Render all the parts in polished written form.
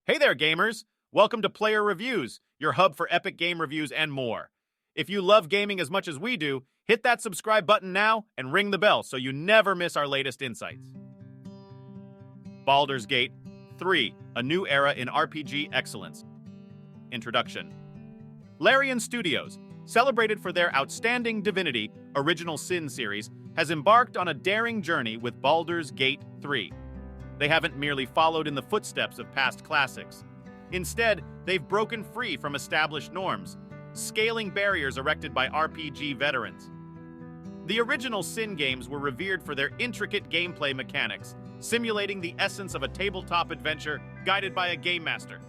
Hey there, gamers! Welcome to Player Reviews, your hub for epic game reviews and more. If you love gaming as much as we do, hit that subscribe button now and ring the bell so you never miss our latest insights. Baldur's Gate 3, a new era in RPG excellence. Introduction. Larian Studios, celebrated for their outstanding Divinity Original Sin series, has embarked on a daring journey with Baldur's Gate 3. They haven't merely followed in the footsteps of past classics. Instead, they've broken free from established norms, scaling barriers erected by RPG veterans. The original Sin games were revered for their intricate gameplay mechanics, simulating the essence of a tabletop adventure guided by a game master.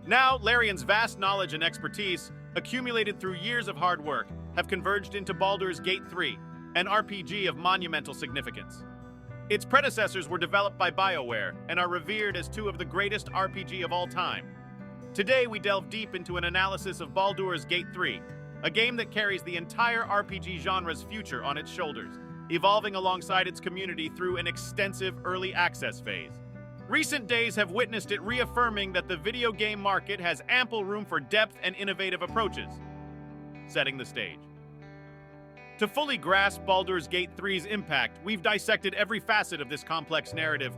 Now, Larian's vast knowledge and expertise, accumulated through years of hard work, have converged into Baldur's Gate 3, an RPG of monumental significance. Its predecessors were developed by BioWare and are revered as two of the greatest RPG of all time. Today, we delve deep into an analysis of Baldur's Gate 3, a game that carries the entire RPG genre's future on its shoulders, evolving alongside its community through an extensive early access phase. Recent days have witnessed it reaffirming that the video game market has ample room for depth and innovative approaches. Setting the stage. To fully grasp Baldur's Gate 3's impact, we've dissected every facet of this complex narrative.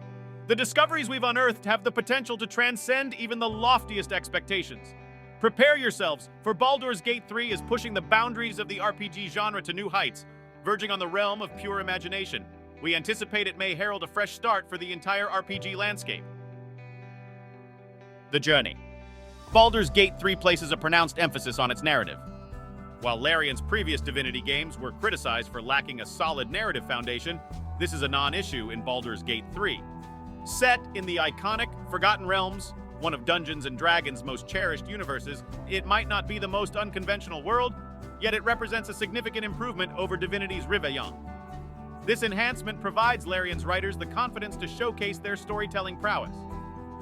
The discoveries we've unearthed have the potential to transcend even the loftiest expectations. Prepare yourselves, for Baldur's Gate 3 is pushing the boundaries of the RPG genre to new heights, verging on the realm of pure imagination. We anticipate it may herald a fresh start for the entire RPG landscape. The journey. Baldur's Gate 3 places a pronounced emphasis on its narrative. While Larian's previous Divinity games were criticized for lacking a solid narrative foundation, this is a non-issue in Baldur's Gate 3. Set in the iconic Forgotten Realms, one of Dungeons & Dragons' most cherished universes, it might not be the most unconventional world, yet it represents a significant improvement over Divinity's Rivaillon. This enhancement provides Larian's writers the confidence to showcase their storytelling prowess.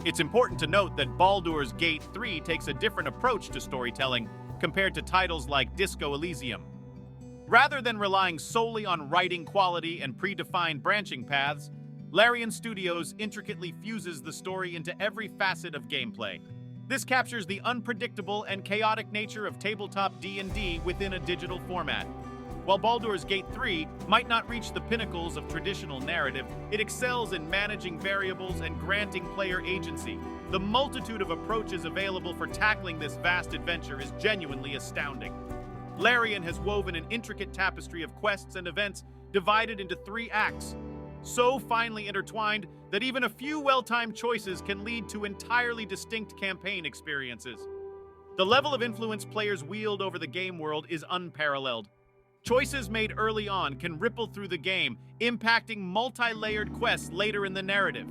It's important to note that Baldur's Gate 3 takes a different approach to storytelling compared to titles like Disco Elysium. Rather than relying solely on writing quality and predefined branching paths, Larian Studios intricately fuses the story into every facet of gameplay. This captures the unpredictable and chaotic nature of tabletop D&D within a digital format. While Baldur's Gate 3 might not reach the pinnacles of traditional narrative, it excels in managing variables and granting player agency. The multitude of approaches available for tackling this vast adventure is genuinely astounding. Larian has woven an intricate tapestry of quests and events divided into 3 acts, so finely intertwined that even a few well-timed choices can lead to entirely distinct campaign experiences. The level of influence players wield over the game world is unparalleled. Choices made early on can ripple through the game, impacting multi-layered quests later in the narrative.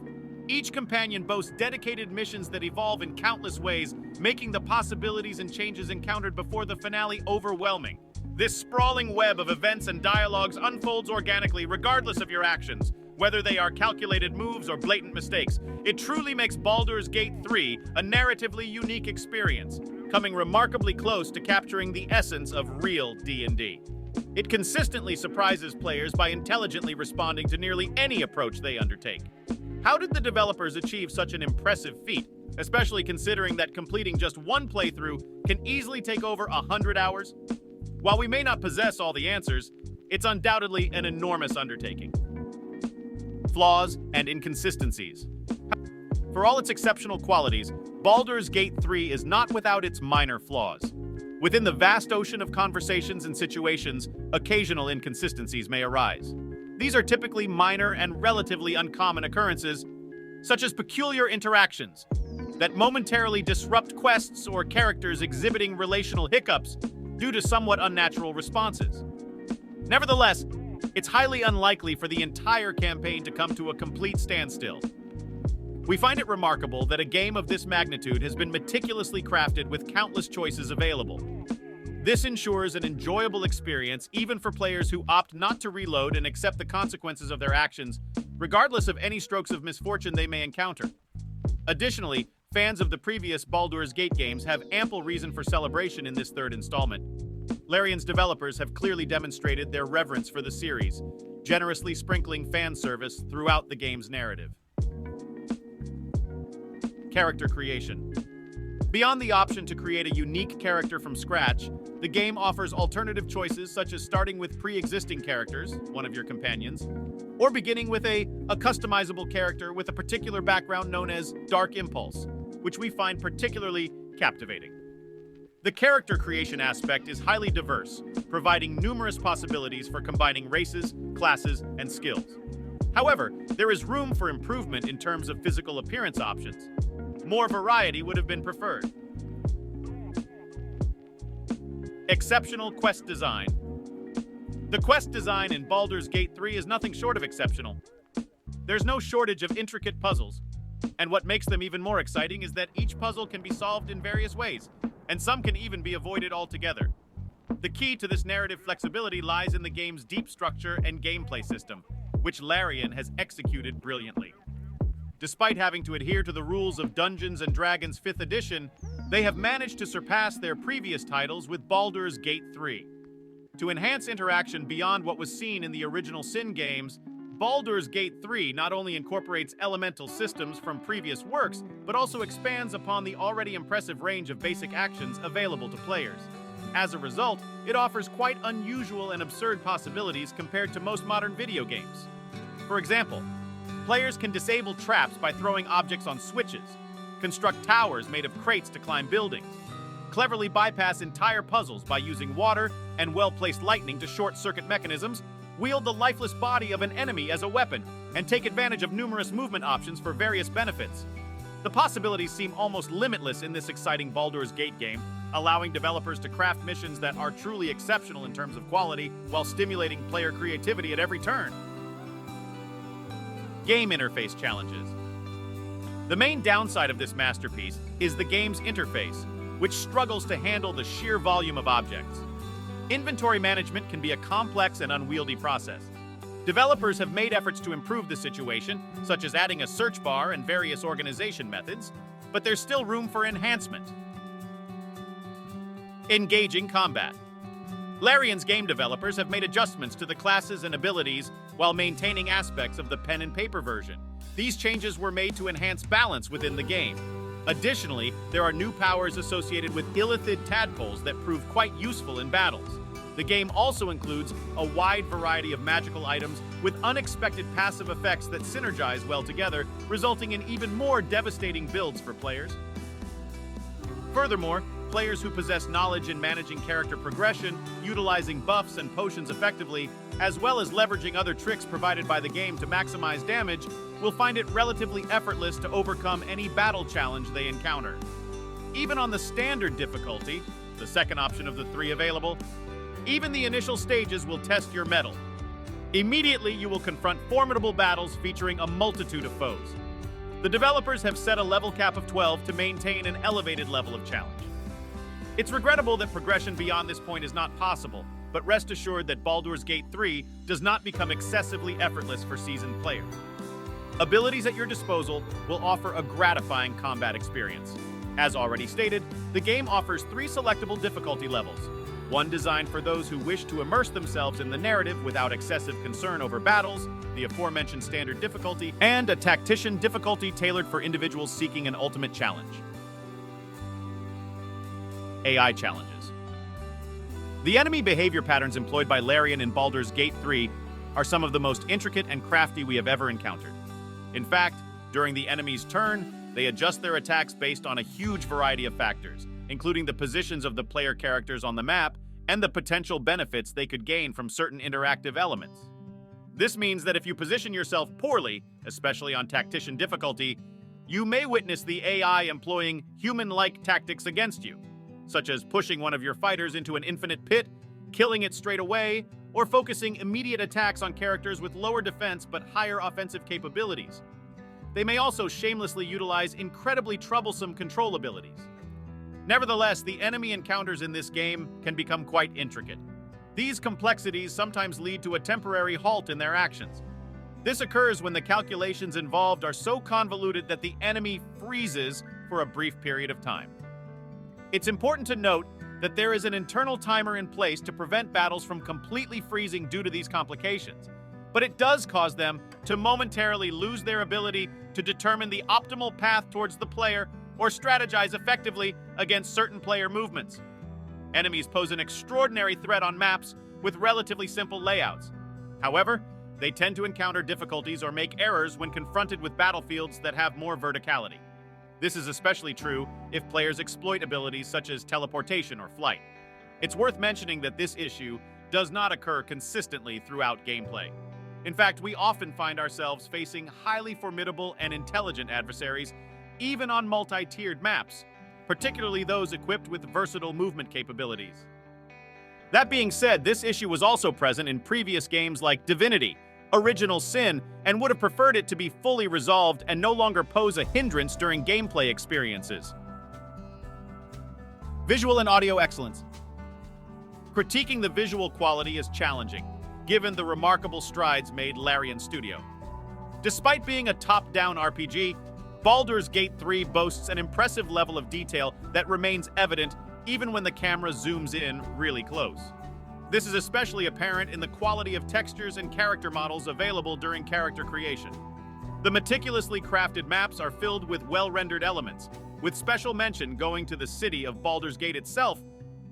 Each companion boasts dedicated missions that evolve in countless ways, making the possibilities and changes encountered before the finale overwhelming. This sprawling web of events and dialogues unfolds organically regardless of your actions, whether they are calculated moves or blatant mistakes. It truly makes Baldur's Gate 3 a narratively unique experience, coming remarkably close to capturing the essence of real D&D. It consistently surprises players by intelligently responding to nearly any approach they undertake. How did the developers achieve such an impressive feat, especially considering that completing just one playthrough can easily take over 100 hours? While we may not possess all the answers, it's undoubtedly an enormous undertaking. Flaws and inconsistencies. For all its exceptional qualities, Baldur's Gate 3 is not without its minor flaws. Within the vast ocean of conversations and situations, occasional inconsistencies may arise. These are typically minor and relatively uncommon occurrences, such as peculiar interactions that momentarily disrupt quests or characters exhibiting relational hiccups due to somewhat unnatural responses. Nevertheless, it's highly unlikely for the entire campaign to come to a complete standstill. We find it remarkable that a game of this magnitude has been meticulously crafted with countless choices available. This ensures an enjoyable experience even for players who opt not to reload and accept the consequences of their actions, regardless of any strokes of misfortune they may encounter. Additionally, fans of the previous Baldur's Gate games have ample reason for celebration in this third installment. Larian's developers have clearly demonstrated their reverence for the series, generously sprinkling fan service throughout the game's narrative. Character creation. Beyond the option to create a unique character from scratch, the game offers alternative choices such as starting with pre-existing characters, one of your companions, or beginning with a customizable character with a particular background known as Dark Impulse, which we find particularly captivating. The character creation aspect is highly diverse, providing numerous possibilities for combining races, classes, and skills. However, there is room for improvement in terms of physical appearance options. More variety would have been preferred. Exceptional quest design. The quest design in Baldur's Gate 3 is nothing short of exceptional. There's no shortage of intricate puzzles, and what makes them even more exciting is that each puzzle can be solved in various ways, and some can even be avoided altogether. The key to this narrative flexibility lies in the game's deep structure and gameplay system, which Larian has executed brilliantly. Despite having to adhere to the rules of Dungeons & Dragons 5th edition, they have managed to surpass their previous titles with Baldur's Gate 3. To enhance interaction beyond what was seen in the original Sin games, Baldur's Gate 3 not only incorporates elemental systems from previous works, but also expands upon the already impressive range of basic actions available to players. As a result, it offers quite unusual and absurd possibilities compared to most modern video games. For example, players can disable traps by throwing objects on switches, construct towers made of crates to climb buildings, cleverly bypass entire puzzles by using water and well-placed lightning to short-circuit mechanisms, wield the lifeless body of an enemy as a weapon, and take advantage of numerous movement options for various benefits. The possibilities seem almost limitless in this exciting Baldur's Gate game, allowing developers to craft missions that are truly exceptional in terms of quality while stimulating player creativity at every turn. Game interface challenges. The main downside of this masterpiece is the game's interface, which struggles to handle the sheer volume of objects. Inventory management can be a complex and unwieldy process. Developers have made efforts to improve the situation, such as adding a search bar and various organization methods, but there's still room for enhancement. Engaging combat. Larian's game developers have made adjustments to the classes and abilities while maintaining aspects of the pen and paper version. These changes were made to enhance balance within the game. Additionally, there are new powers associated with illithid tadpoles that prove quite useful in battles. The game also includes a wide variety of magical items with unexpected passive effects that synergize well together, resulting in even more devastating builds for players. Furthermore, players who possess knowledge in managing character progression, utilizing buffs and potions effectively, as well as leveraging other tricks provided by the game to maximize damage, will find it relatively effortless to overcome any battle challenge they encounter. Even on the standard difficulty, the second option of the three available, even the initial stages will test your mettle. Immediately, you will confront formidable battles featuring a multitude of foes. The developers have set a level cap of 12 to maintain an elevated level of challenge. It's regrettable that progression beyond this point is not possible, but rest assured that Baldur's Gate 3 does not become excessively effortless for seasoned players. Abilities at your disposal will offer a gratifying combat experience. As already stated, the game offers 3 selectable difficulty levels. One designed for those who wish to immerse themselves in the narrative without excessive concern over battles, the aforementioned standard difficulty, and a tactician difficulty tailored for individuals seeking an ultimate challenge. AI challenges. The enemy behavior patterns employed by Larian in Baldur's Gate 3 are some of the most intricate and crafty we have ever encountered. In fact, during the enemy's turn, they adjust their attacks based on a huge variety of factors, including the positions of the player characters on the map and the potential benefits they could gain from certain interactive elements. This means that if you position yourself poorly, especially on tactician difficulty, you may witness the AI employing human-like tactics against you, such as pushing one of your fighters into an infinite pit, killing it straight away, or focusing immediate attacks on characters with lower defense but higher offensive capabilities. They may also shamelessly utilize incredibly troublesome control abilities. Nevertheless, the enemy encounters in this game can become quite intricate. These complexities sometimes lead to a temporary halt in their actions. This occurs when the calculations involved are so convoluted that the enemy freezes for a brief period of time. It's important to note that there is an internal timer in place to prevent battles from completely freezing due to these complications. but it does cause them to momentarily lose their ability to determine the optimal path towards the player or strategize effectively against certain player movements. Enemies pose an extraordinary threat on maps with relatively simple layouts. However, they tend to encounter difficulties or make errors when confronted with battlefields that have more verticality. This is especially true if players exploit abilities such as teleportation or flight. It's worth mentioning that this issue does not occur consistently throughout gameplay. In fact, we often find ourselves facing highly formidable and intelligent adversaries, even on multi-tiered maps, particularly those equipped with versatile movement capabilities. That being said, this issue was also present in previous games like Divinity, Original Sin, and would have preferred it to be fully resolved and no longer pose a hindrance during gameplay experiences. Visual and audio excellence. Critiquing the visual quality is challenging, given the remarkable strides made Larian Studio. Despite being a top-down RPG, Baldur's Gate 3 boasts an impressive level of detail that remains evident even when the camera zooms in really close. This is especially apparent in the quality of textures and character models available during character creation. The meticulously crafted maps are filled with well-rendered elements, with special mention going to the city of Baldur's Gate itself,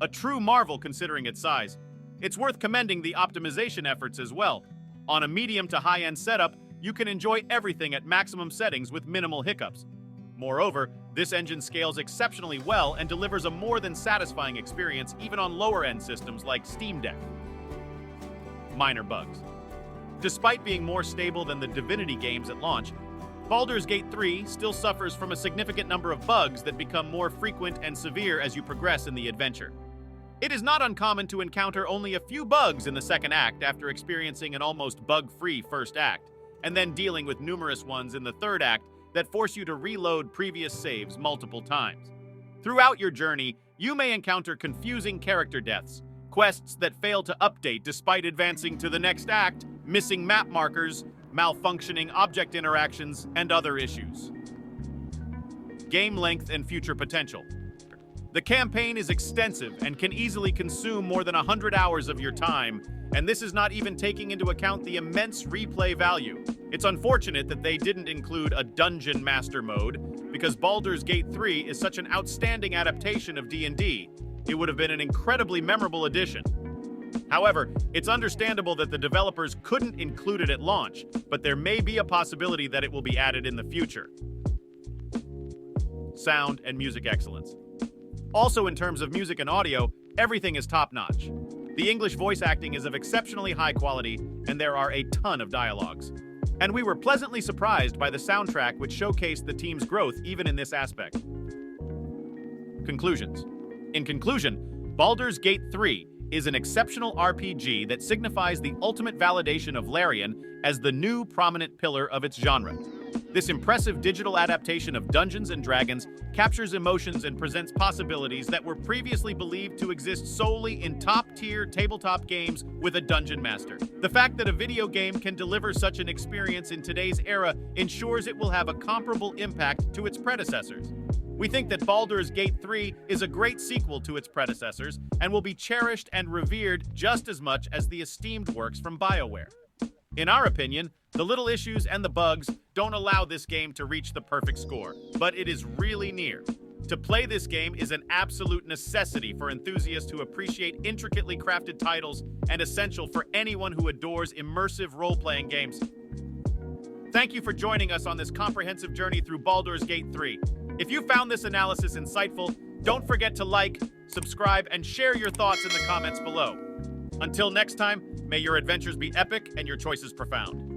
a true marvel considering its size. It's worth commending the optimization efforts as well. On a medium to high-end setup, you can enjoy everything at maximum settings with minimal hiccups. Moreover, this engine scales exceptionally well and delivers a more than satisfying experience even on lower-end systems like Steam Deck. Minor bugs. Despite being more stable than the Divinity games at launch, Baldur's Gate 3 still suffers from a significant number of bugs that become more frequent and severe as you progress in the adventure. It is not uncommon to encounter only a few bugs in the second act after experiencing an almost bug-free first act, and then dealing with numerous ones in the third act that force you to reload previous saves multiple times. Throughout your journey, you may encounter confusing character deaths, quests that fail to update despite advancing to the next act, missing map markers, malfunctioning object interactions, and other issues. Game length and future potential. The campaign is extensive and can easily consume more than 100 hours of your time, and this is not even taking into account the immense replay value. It's unfortunate that they didn't include a Dungeon Master mode, because Baldur's Gate 3 is such an outstanding adaptation of D&D. It would have been an incredibly memorable addition. However, it's understandable that the developers couldn't include it at launch, but there may be a possibility that it will be added in the future. Sound and music excellence. Also, in terms of music and audio, everything is top-notch. The English voice acting is of exceptionally high quality, and there are a ton of dialogues. And we were pleasantly surprised by the soundtrack, which showcased the team's growth even in this aspect. Conclusions. In conclusion, Baldur's Gate 3 is an exceptional RPG that signifies the ultimate validation of Larian as the new prominent pillar of its genre. This impressive digital adaptation of Dungeons & Dragons captures emotions and presents possibilities that were previously believed to exist solely in top-tier tabletop games with a Dungeon Master. The fact that a video game can deliver such an experience in today's era ensures it will have a comparable impact to its predecessors. We think that Baldur's Gate 3 is a great sequel to its predecessors and will be cherished and revered just as much as the esteemed works from BioWare. In our opinion, the little issues and the bugs don't allow this game to reach the perfect score, but it is really near. To play this game is an absolute necessity for enthusiasts who appreciate intricately crafted titles and essential for anyone who adores immersive role-playing games. Thank you for joining us on this comprehensive journey through Baldur's Gate 3. If you found this analysis insightful, don't forget to like, subscribe, and share your thoughts in the comments below. Until next time, may your adventures be epic and your choices profound.